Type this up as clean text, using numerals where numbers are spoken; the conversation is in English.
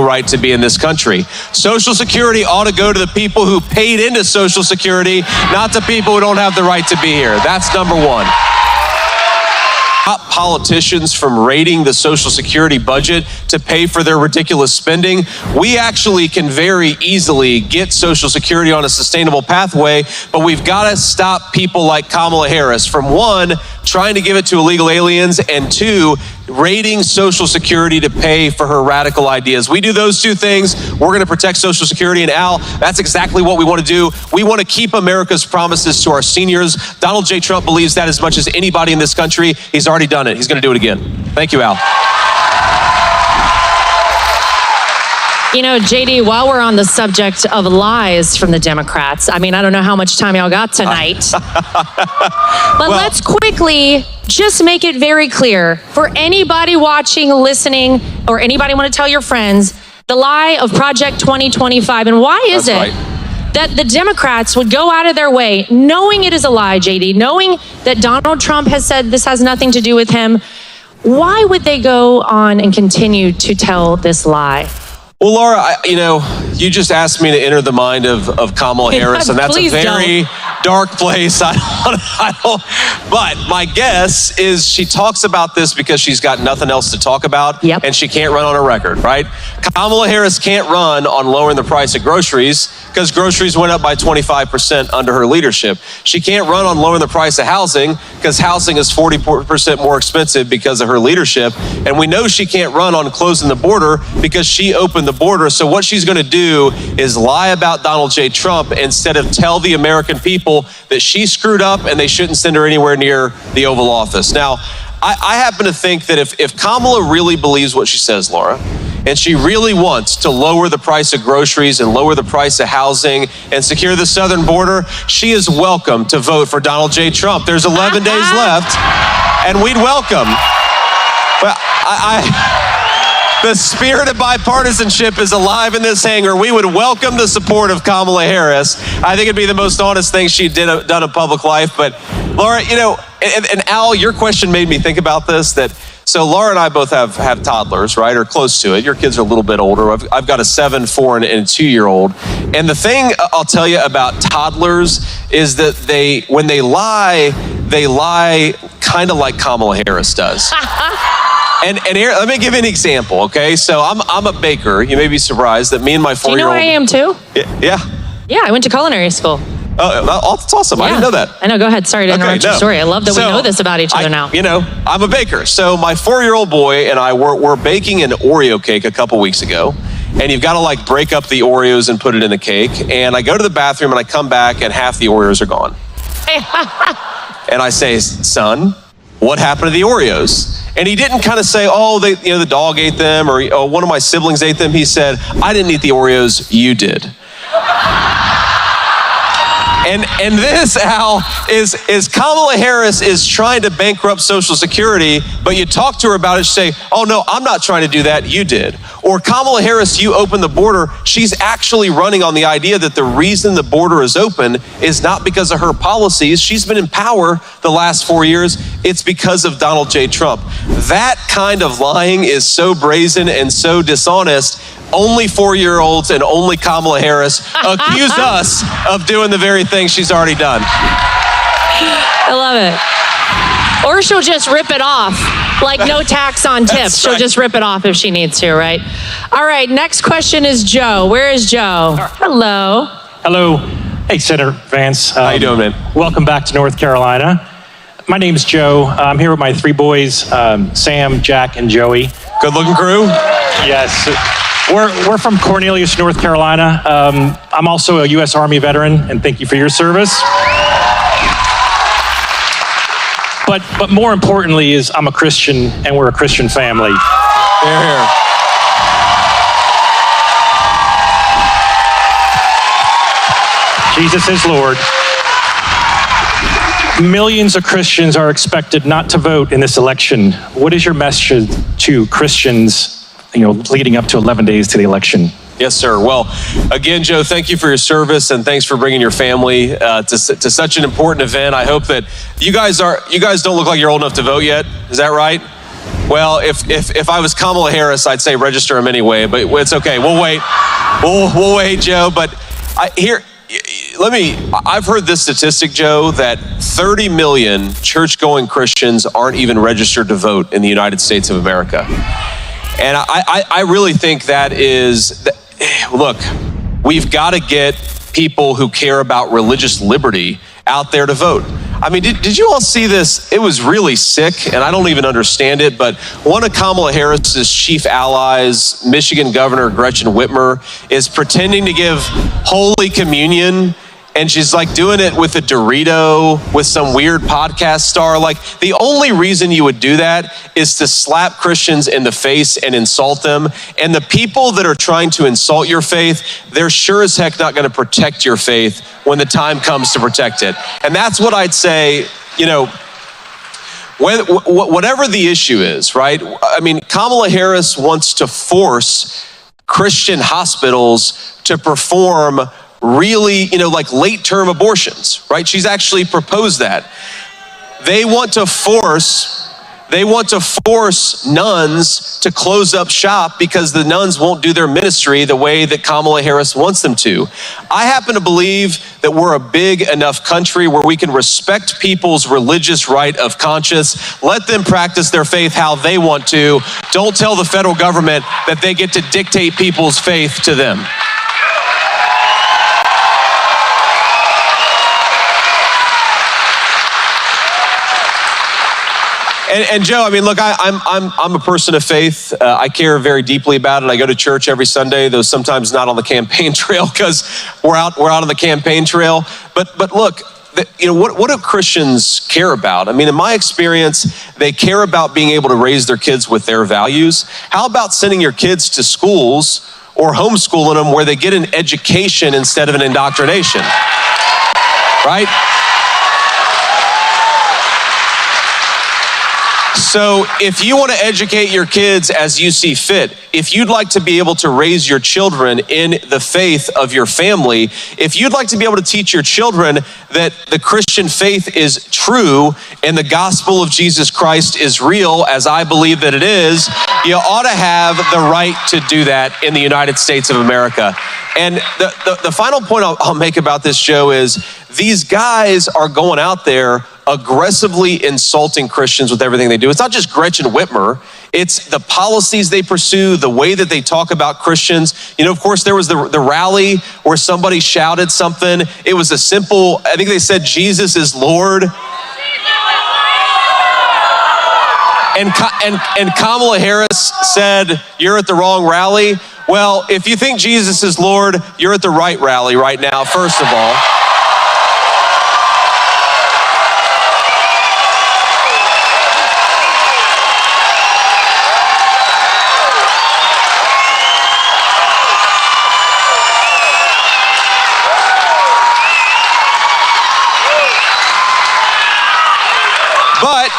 no right to be in this country. Social Security ought to go to the people who paid into Social Security, not to people who don't have the right to be here. That's number one. Stop politicians from raiding the Social Security budget to pay for their ridiculous spending. We actually can very easily get Social Security on a sustainable pathway, but we've got to stop people like Kamala Harris from, one, trying to give it to illegal aliens, and two, raiding Social Security to pay for her radical ideas. We do those two things, we're going to protect Social Security. And Al, that's exactly what we want to do. We want to keep America's promises to our seniors. Donald J. Trump believes that as much as anybody in this country. He's already done it. He's going to do it again. Thank you, Al. You know, JD, while we're on the subject of lies from the Democrats, I mean, I don't know how much time y'all got tonight, but let's quickly just make it very clear for anybody watching, listening, or anybody want to tell your friends the lie of Project 2025. And why is it that the Democrats would go out of their way, knowing it is a lie, JD, knowing that Donald Trump has said this has nothing to do with him? Why would they go on and continue to tell this lie? Well, Laura, you just asked me to enter the mind of Kamala Harris, and that's a very dark place. I don't. But my guess is she talks about this because she's got nothing else to talk about, and she can't run on a record, right? Kamala Harris can't run on lowering the price of groceries because groceries went up by 25% under her leadership. She can't run on lowering the price of housing because housing is 40% more expensive because of her leadership. And we know she can't run on closing the border because she opened the border. So what she's going to do is lie about Donald J. Trump instead of tell the American people that she screwed up and they shouldn't send her anywhere near the Oval Office. Now, I happen to think that if Kamala really believes what she says, Laura, and she really wants to lower the price of groceries and lower the price of housing and secure the southern border, she is welcome to vote for Donald J. Trump. There's 11 days left, and we'd welcome. Well, the spirit of bipartisanship is alive in this hangar. We would welcome the support of Kamala Harris. I think it'd be the most honest thing she'd done in public life. But Laura, and Al, your question made me think about this, so Laura and I both have toddlers, right, or close to it. Your kids are a little bit older. I've got a 7, 4, and a 2-year-old. And the thing I'll tell you about toddlers is that when they lie kind of like Kamala Harris does. And here, let me give you an example, okay? So I'm a baker. You may be surprised that me and my 4-year-old... Do you know I am too? Yeah. Yeah, I went to culinary school. Oh, that's awesome. Yeah. I didn't know that. I know. Go ahead. Sorry to interrupt your story. I love that we know this about each other now. I'm a baker. So my 4-year-old boy and I were baking an Oreo cake a couple weeks ago. And you've got to break up the Oreos and put it in the cake. And I go to the bathroom and I come back and half the Oreos are gone. And I say, son, what happened to the Oreos? And he didn't kind of say, the dog ate them, or one of my siblings ate them. He said, I didn't eat the Oreos, you did. And this, Al, is Kamala Harris is trying to bankrupt Social Security, but you talk to her about it, she say, oh no, I'm not trying to do that, you did. Or Kamala Harris, you open the border, she's actually running on the idea that the reason the border is open is not because of her policies. She's been in power the last 4 years. It's because of Donald J. Trump. That kind of lying is so brazen and so dishonest. Only 4-year-olds and only Kamala Harris accuse us of doing the very thing she's already done. I love it. Or she'll just rip it off, like no tax on tips. She'll just rip it off if she needs to, right? All right, next question is Joe. Where is Joe? Hello. Hello. Hey, Senator Vance. How you doing, man? Welcome back to North Carolina. My name's Joe. I'm here with my 3 boys, Sam, Jack, and Joey. Good-looking crew? Yes. We're from Cornelius, North Carolina. I'm also a U.S. Army veteran, and thank you for your service. But more importantly is I'm a Christian, and we're a Christian family. Here. Jesus is Lord. Millions of Christians are expected not to vote in this election. What is your message to Christians, leading up to 11 days to the election? Yes, sir. Well, again, Joe, thank you for your service and thanks for bringing your family to such an important event. I hope that you guys don't look like you're old enough to vote yet. Is that right? Well, if I was Kamala Harris, I'd say register him anyway, but it's okay. We'll wait. We'll wait, Joe. But I've heard this statistic, Joe, that 30 million church-going Christians aren't even registered to vote in the United States of America. And I really think that is, look, we've got to get people who care about religious liberty out there to vote. I mean, did you all see this? It was really sick, and I don't even understand it, but one of Kamala Harris's chief allies, Michigan Governor Gretchen Whitmer, is pretending to give Holy Communion, and she's like doing it with a Dorito with some weird podcast star. Like, the only reason you would do that is to slap Christians in the face and insult them. And the people that are trying to insult your faith, they're sure as heck not going to protect your faith when the time comes to protect it. And that's what I'd say, you know, whatever the issue is, right? I mean, Kamala Harris wants to force Christian hospitals to perform really, you know, like late-term abortions, right? She's actually proposed that. They want to force nuns to close up shop because the nuns won't do their ministry the way that Kamala Harris wants them to. I happen to believe that we're a big enough country where we can respect people's religious right of conscience, let them practice their faith how they want to. Don't tell the federal government that they get to dictate people's faith to them. And Joe, I mean, look, I'm a person of faith. I care very deeply about it. I go to church every Sunday, though sometimes not on the campaign trail because we're out on the campaign trail. But look, you know, what do Christians care about? I mean, in my experience, they care about being able to raise their kids with their values. How about sending your kids to schools or homeschooling them where they get an education instead of an indoctrination, right? So if you want to educate your kids as you see fit, if you'd like to be able to raise your children in the faith of your family, if you'd like to be able to teach your children that the Christian faith is true and the gospel of Jesus Christ is real, as I believe that it is, you ought to have the right to do that in the United States of America. And the final point I'll make about this, Joe, is these guys are going out there aggressively insulting Christians with everything they do. It's not just Gretchen Whitmer. It's the policies they pursue, the way that they talk about Christians. You know, of course, there was the rally where somebody shouted something. It was a simple, I think they said, Jesus is Lord. And Kamala Harris said, you're at the wrong rally. Well, if you think Jesus is Lord, you're at the right rally right now, first of all. But